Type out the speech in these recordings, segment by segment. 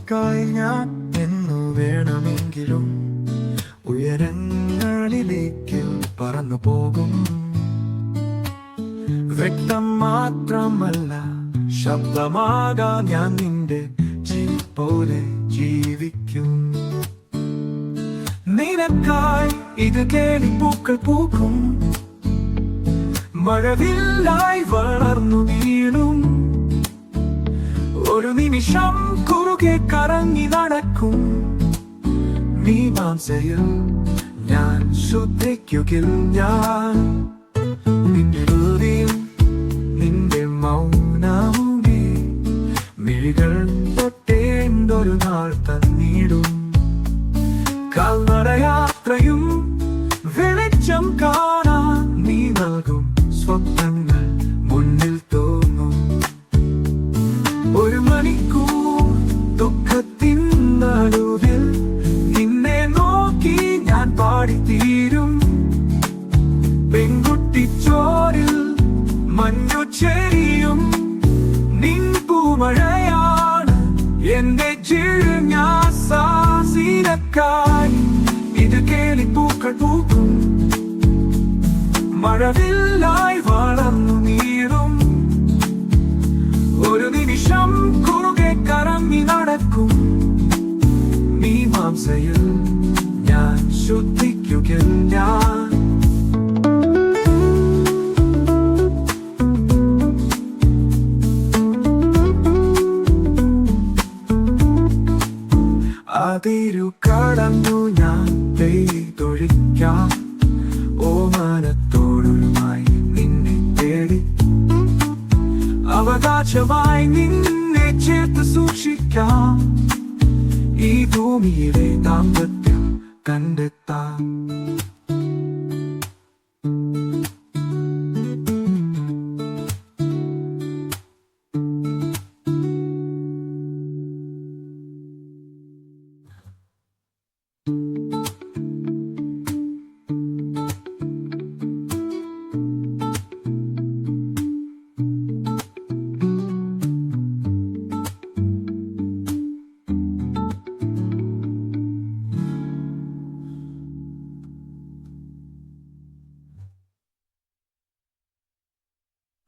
നിനക്കായി ഞാൻ എന്നു വേണമെങ്കിലും ഉയരങ്ങളിലേക്ക് പറന്നു പോകും. വ്യക്തം മാത്രമല്ല, ശബ്ദമാകാൻ ഞാൻ നിന്റെ പോലെ ജീവിക്കും. നിനക്കായി ഇത് കേളിപ്പൂക്കൾ പൂക്കും, മഴവില്ലായി വളർന്നു വീഴും. ഒരു നിമിഷം കുറുകെ കറങ്ങി നടക്കും. മീമാംസയിൽ ഞാൻ ശ്രദ്ധിക്കുകയിൽ ഞാൻ നിന്റെ ഹൃദയം, നിന്റെ മൗനമേ മിഴികൾ തൊട്ടേണ്ടൊരു നാൾ തന്നിടും. കാൽനടയാത്രയും വെളിച്ചം കാണാൻ നീ നൽകും സ്വപ്നങ്ങൾ മുന്നിൽ തോന്നും. ഒരു മണിക്കൂർ ദുഃഖത്തിൻ നടുവിൽ നിന്നെ നോക്കി ഞാൻ പാടിത്തീരും. പെൺകുട്ടിച്ചോരിൽ മഞ്ഞു ചെരിയും നിൻ പൂമഴയാണ് എന്റെ ജിജ്ഞാസയിലക്കായി ഇത് കേളിപ്പൂക്കൾ പൂക്കും, മഴവില്ലായി വളർന്നു നീറും. ഒരു നിമിഷം കുറുകെ കറങ്ങി നടക്കും. മീമാംസയിൽ ഞാൻ ശ്രദ്ധിക്കുകയിൽ ഞാൻ അതിരു കടന്നു ഞാൻ പെയ്തൊഴിക്കാം. ഓമനത്തോടുമായി നിന്നെ തേടി അവകാശമായി നിന്നെ ചേർത്ത് സൂക്ഷിക്കാം. ഈ ഭൂമിയിലെ ദാമ്പത്യം കണ്ടെത്താം.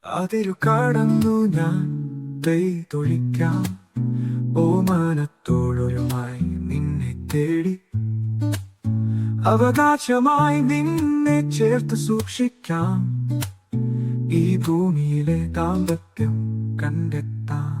അതിരു കടന്നു ഞാൻ പെയ്തൊഴിക്കാം. ഓമനത്തോടുമായി നിന്നെ തേടി അവകാശമായി നിന്നെ ചേർത്ത് സൂക്ഷിക്കാം. ഈ ഭൂമിയിലെ ദാമ്പത്യം കണ്ടെത്താം.